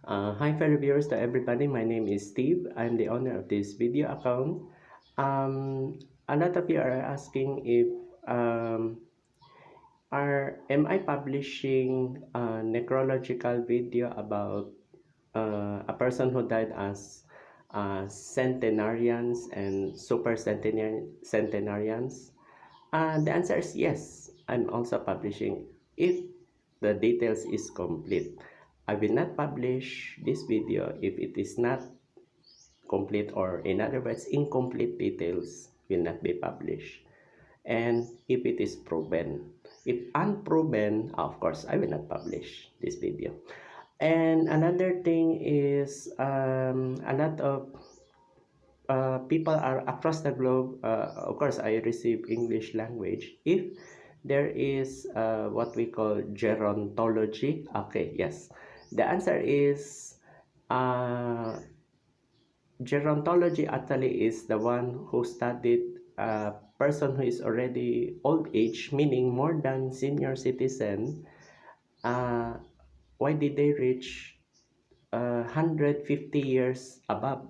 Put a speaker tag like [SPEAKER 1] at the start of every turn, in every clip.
[SPEAKER 1] Hi fellow viewers to everybody, my name is Steve. I'm the owner of this video account. A lot of you are asking if am I publishing a necrological video about a person who died as centenarians and super centenarians? The answer is yes. I'm also publishing if the details is complete. I will not publish this video if it is not complete, or in other words, incomplete details will not be published. And if it is proven, if unproven, of course, I will not publish this video. And another thing is a lot of people are across the globe. Of course, I receive English language. If there is what we call gerontology, okay, yes, the answer is gerontology actually is the one who studied a person who is already old age, meaning more than senior citizen. uh, why did they reach 150 years above?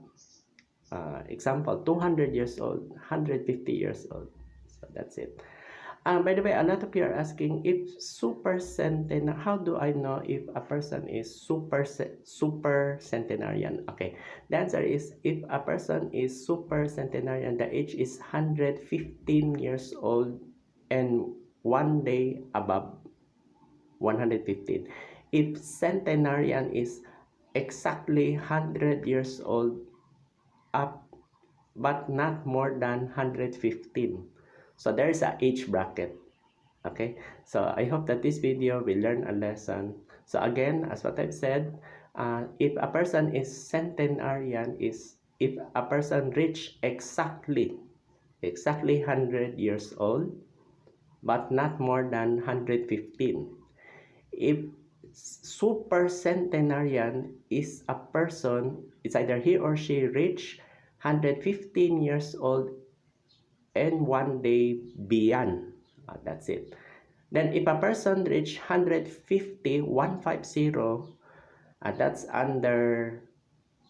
[SPEAKER 1] Example, 200 years old, 150 years old. So that's it. By the way, a lot of you are asking if super centenarian, how do I know if a person is super centenarian? Okay, the answer is if a person is super centenarian, the age is 115 years old and 1 day above 115. If centenarian is exactly 100 years old up but not more than 115. So there is a age bracket. Okay, so I hope that this video will learn a lesson. So again, as what I've said, if a person is centenarian, is if a person reach exactly 100 years old but not more than 115. If super centenarian is a person, it's either he or she reach 115 years old and 1 day beyond. That's it. Then if a person reach 150, that's under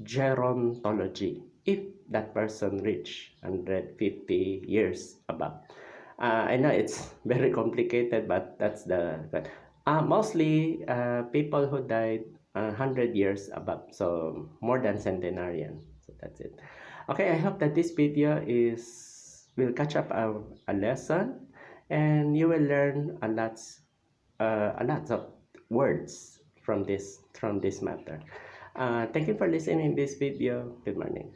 [SPEAKER 1] gerontology. If that person reach 150 years above. I know it's very complicated, but that's the but mostly people who died 100 years above, so more than centenarian. So that's it. Okay, I hope that this video will catch up a lesson, and you will learn a lot of words from this matter. Thank you for listening this video. Good morning.